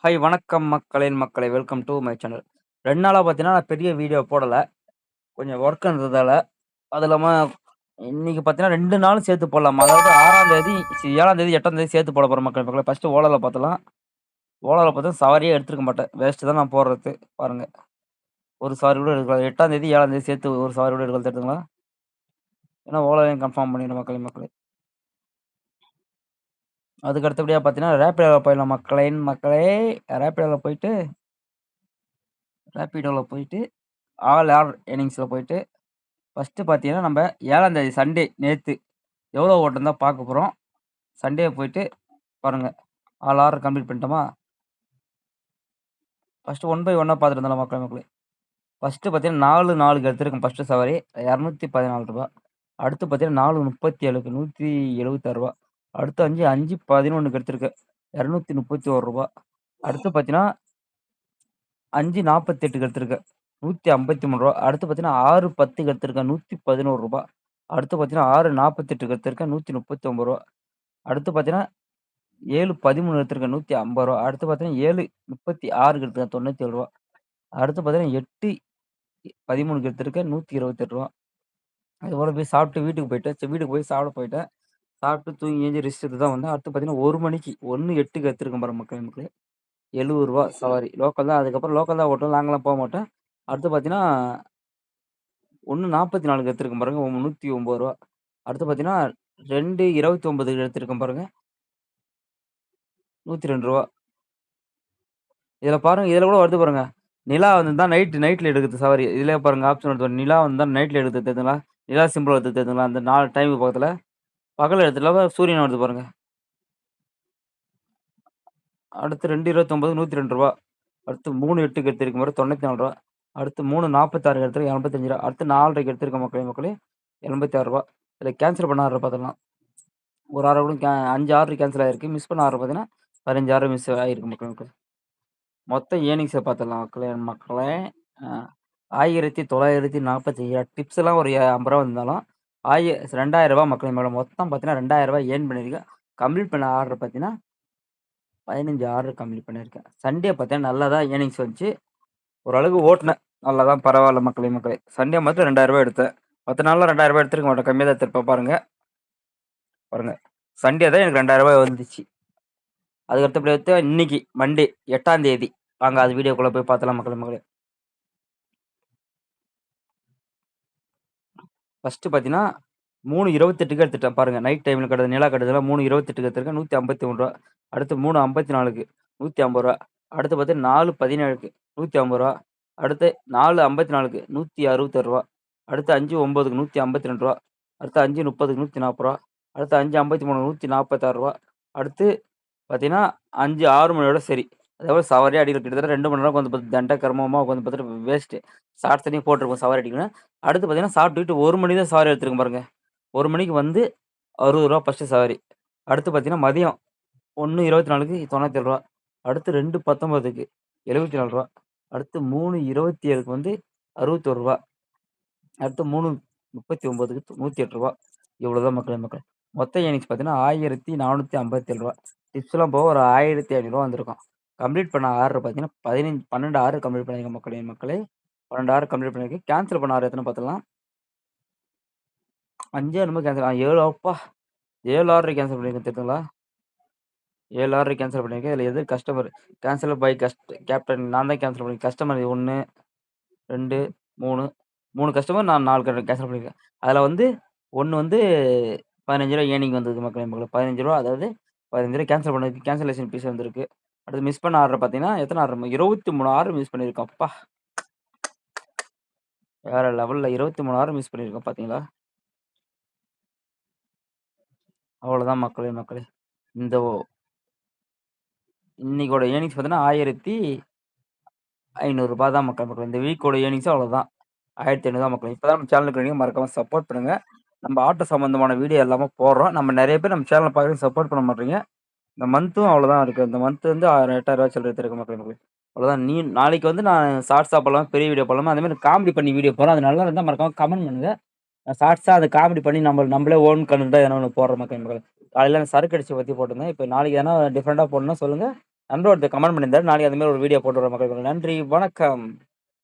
Hi வணக்கம் மக்களே! Welcome do my channel. 2 நாளா பார்த்தீங்கன்னா, நான் பெரிய வீடியோ போடல. கொஞ்சம் ஒர்க் இருந்ததால. அது இல்லாம இன்னைக்கு பார்த்தீங்கன்னா, 2 நாளும் சேர்த்து போடலாமா. அதாவது 6ஆம் தேதி, 7ஆம் தேதி, 8ஆம் தேதி சேர்த்து போட போறேன் மக்களே. ஃபர்ஸ்ட்டு ஓலால பார்த்தரலாம். ஓலால பார்த்தா சவாரியே எடுத்துருக்க மாட்டேன். வேஸ்ட்டு தான் நான் போடுறது. பாருங்க. ஒரு சவாரி கூட எடுக்கல. 8ஆம் தேதி, 7ஆம் தேதி சேர்த்து ஒரு சவாரி கூட எடுக்கல தெரியுதுங்களா? ஏன்னா ஓலாலயும் கன்ஃபார்ம் பண்ணிடுறேன் மக்களே. அதுக்கு அடுத்தபடியா பார்த்தீங்கன்னா, ரேப்பிடோல போயிடலாம் மக்களே. ரேப்பிடோல போயிட்டு ஆல் ஆர் எர்னிங்ஸ்ல போயிட்டு ஃபர்ஸ்ட்டு பார்த்தீங்கன்னா, நம்ப 7ஆம் தேதி சண்டே நேத்து எவ்வளோ ஓட்டுன்னு தான் பார்க்க போறோம். சண்டே போயிட்டு பாருங்க. ஆல் ஆர் கம்ப்ளீட் பண்ணிட்டோமா? ஃபர்ஸ்ட்டு ஒன் பை ஒன்னா பார்த்துட்டு வந்துடலாம் மக்களே. ஃபர்ஸ்ட்டு பார்த்தீங்கன்னா 4 4க்கு எடுத்திருக்கேன் ஃபர்ஸ்ட்டு சவாரி ரூ. 214. அடுத்து பார்த்தீங்கன்னா 4 37க்கு ரூ. 176. அடுத்து 5 5 11க்கு எடுத்திருக்கேன். ரூ. 231. அடுத்து பார்த்தீங்கன்னா 5 48க்கு எடுத்திருக்கேன். ரூ. 153. அடுத்து பார்த்தீங்கன்னா 6 10க்கு எடுத்திருக்கேன். ரூ. 111. அடுத்து பார்த்தீங்கன்னா 6 48க்கு எடுத்திருக்கேன். ரூ. 139. அடுத்து பார்த்தீங்கன்னா 7 13 எடுத்திருக்கேன். ரூ. 150. அடுத்து பார்த்தீங்கன்னா 7 36க்கு எடுத்திருக்கேன். ரூ. 97. அடுத்து பார்த்தீங்கன்னா 8 13க்கு எடுத்திருக்கேன். ரூ. 128. அதுபோல போய் சாப்பிட்டு வீட்டுக்கு போயிட்டேன். சரி வீட்டுக்கு போய் சாப்பிட போயிட்டேன். சாப்பிட்டு தூங்கி எந்திரிச்சு ரெஸ்ட் எடுத்து தான் வந்தேன். அடுத்து பார்த்தீங்கன்னா 1 மணிக்கு 1:08க்கு எடுத்திருக்கேன் பாருங்க மக்களே. ரூ. 70 சவாரி. லோக்கல் தான். அதுக்கப்புறம் லோக்கல் தான் ஓட்டுவேன். லாங்லாம் போமாட்டேன். அடுத்து பார்த்தீங்கன்னா 1:44க்கு எடுத்திருக்கேன் பாருங்க. ரூ. 109. அடுத்து பார்த்தீங்கன்னா 2:29க்கு எடுத்திருக்கேன் பாருங்க. ரூ. 102. இதில பாருங்க, இதில கூட வருது பாருங்க. நிலா வந்திருந்தா நைட்ல எடுக்குது சவாரி. இதிலயே பாருங்க ஆப்ஷன் வருது பாருங்க. நிலா வந்தா நைட்ல எடுக்குது தெரியுதுங்களா? நிலா சிம்பல் வருது தெரியுதுங்களா? அந்த 4 டைமுக்கு பக்கத்தில. பகல் இடத்துல சூரியன் வருது பாருங்க. அடுத்து 2:29க்கு ரூ. 102. அடுத்து 3:08க்கு எடுத்திருக்கேன் பாரு ரூ. 94. அடுத்து 3:46க்கு எடுத்திருக்கேன் ரூ. 85. அடுத்து 4:30க்கு எடுத்திருக்கேன் மக்களே ரூ. 86. இதில கேன்சல் பண்ண ஆர்டர் பார்த்துடலாம். ஒரு ஆர்டர் கூட 5 ஆர்டர் கேன்சல் ஆயிருக்கு. மிஸ் பண்ண ஆர்டர் பார்த்தீங்கன்னா, 15 ஆர்டர் மிஸ் ஆயிருக்கு மக்களே. மொத்த ஏர்னிங்ஸ பார்த்துடலாம் மக்களே. அ 1947 டிப்ஸ்லாம் ஒரு ரூ. 50 வந்திருந்தாலும், ரூ. 2000 மக்களே. மொத்தம் பார்த்தீங்கன்னா, ரூ. 2000 ஏர்ன் பண்ணியிருக்கேன். கம்ப்ளீட் பண்ண ஆர்டர் பார்த்தீங்கன்னா, 15 ஆர்டர் கம்ப்ளீட் பண்ணியிருக்கேன். சண்டே பார்த்தீங்கன்னா, நல்லா தான் ஏர்னிங்ஸ் வந்துச்சு. ஓரளவுக்கு ஓட்டுனேன். நல்லா தான் பரவால்ல மக்களே. சண்டே மட்டும் ரூ. 2000 எடுத்தேன். மத்த நாள்லாம் ரூ. 2000 எடுத்திருக்க மாட்டேன். கம்மியா தான் எடுத்திருப்பேன் பாருங்க. சண்டே தான் எனக்கு ரூ. 2000 வந்துச்சு. அதுக்கு அடுத்தபடி எடுத்து இன்னைக்கு மண்டே 8ஆம் தேதி. வாங்க அது வீடியோக்குள்ள போய் பார்த்துடலாம் மக்களே. ஃபர்ஸ்ட்டு பார்த்தீங்கன்னா, 3:28க்கு எடுத்துட்டேன் பாருங்க. நைட் டைம்ல கிடையாது. நிலா கட்டுதுல 3:28க்கு எடுத்திருக்கேன். ரூ. 153. அடுத்து 3:54க்கு ரூ. 150. அடுத்து பார்த்தீங்கன்னா 4:17க்கு ரூ. 150. அடுத்து 4:54க்கு ரூ. 166. அடுத்து 5:09க்கு ரூ. 152. அடுத்து 5:30க்கு ரூ. 140. அடுத்து 5:53க்கு ரூ. 146. அடுத்து பார்த்தீங்கன்னா, 5:06 மணியோட சரி. அதுக்கப்புறம் சவாரியே அடிக்கல. கிட்டத்தட்ட 2 மணி நேரம் உட்காந்து பார்த்து தண்ட கருமமா உட்காந்து பார்த்துட்டு வேஸ்ட்டு. ஷார்ட்ஸ் தனியா போட்டுருப்போம் சவாரி அடிக்கணும்னு. அடுத்து பார்த்தீங்கன்னா, சாப்பிட்டுட்டு 1 மணி தான் சவாரி எடுத்திருக்கேன் பாருங்க. 1 மணிக்கு வந்து ரூ. 60 ஃபர்ஸ்ட்டு சவாரி. அடுத்து பார்த்தீங்கன்னா, மதியம் 1:24க்கு ரூ. 97. அடுத்து 2:19க்கு ரூ. 74. அடுத்து 3:27க்கு வந்து ரூ. 61. அடுத்து 3:39க்கு ரூ. 108. இவ்வளோதான் மக்களே. மொத்த ஏர்னிங்ஸ் பார்த்தீங்கன்னா, ரூ. 1457. டிப்ஸ்லாம் போக ஒரு ரூ. 1500 வந்திருக்கும். கம்ப்ளீட் பண்ண ஆர்டர் பார்த்தீங்கன்னா, 12 ஆர்டர் கம்ப்ளீட் பண்ணியிருக்கேன் மக்களே. 12 ஆர்டர் கம்ப்ளீட் பண்ணியிருக்கேன். கேன்சல் பண்ண ஆர்டர் எத்தனை பார்த்துடலாம். 5 என்னமோ கேன்சல் 7 அப்பா! 7 ஆர்டர் கேன்சல் பண்ணியிருக்கேன் தெரியுதுங்களா? 7 ஆர்டர் கேன்சல் பண்ணியிருக்கேன். இதில எது கஸ்டமர் கேன்சல் பை கேப்டன் நான் தான் கேன்சல் பண்ணியிருக்கேன். கஸ்டமர் 1, 2, 3 3 கஸ்டமர் நான் 4 கேன்சல் பண்ணியிருக்கேன். அதில வந்து 1 வந்து ரூ. 15 ஏர்னிங் வந்தது மக்களே. ரூ. 15 அதாவது ரூ. 15 கேன்சல் பண்ணதுக்கு கேன்சலேஷன் ஃபீஸ் வந்திருக்கு. அடுத்து மிஸ் பண்ண ஆர்டர் பார்த்தீங்கன்னா, எத்தன ஆர்டர் 23 ஆர்டர் மிஸ் பண்ணியிருக்கோம். அப்பா! வேற லெவல்ல 23 ஆர்டர் மிஸ் பண்ணியிருக்கோம் பார்த்தீங்களா? அவ்வளோதான் மக்களே. இந்த இன்னைக்கோட ஏர்னிங்ஸ் பார்த்தீங்கன்னா, ரூ. 1500 தான் மக்களே. இந்த வீக்கோட ஏர்னிங்ஸும் அவ்வளோதான். 1500 தான் மக்களே. இப்ப தான் நம்ம சேனலுக்கு வரீங்க. மறக்காம சப்போர்ட் பண்ணுங்க. நம்ம ஆட்டோ சம்மந்தமான வீடியோ எல்லாமே போடுறோம். நம்ம நெறைய பேர் நம்ம சேனல பார்க்குறதுக்கு சப்போர்ட் பண்ண மாட்றீங்க. இந்த மந்த்தும் அவ்வளோதான் இருக்கு. இந்த மந்த் வந்து 8000 சில்லற எடுத்திருக்கேன் மக்களே. அவ்வளோதான். நாளைக்கு வந்து நான் ஷார்ட்ஸா போடலாமா, பெரிய வீடியோ போடலாமா, அதே மாரி காமெடி பண்ணி வீடியோ போடுறேன். அது நல்லா இருந்தா மறக்காம கமெண்ட் பண்ணுங்க. ஷார்ட்ஸா அத காமெடி பண்ணி நம்மளே ஓன் கன்டென்ட்டா எதனா ஒண்ணு போடுற மக்களே. காலையில அந்த சரக்கு அடிச்சத பத்தி போட்டிருந்தேன். இப்ப நாளைக்கு எதனா டிஃபரெண்ட்டா போடணும்னா சொல்லுங்க. நண்பர் ஒருத்தர் கமெண்ட் பண்ணியிருந்தாரு. நாளைக்கு அந்த மாரி ஒரு வீடியோ போட்டு வரேன் மக்களுக்கு. நன்றி, வணக்கம்.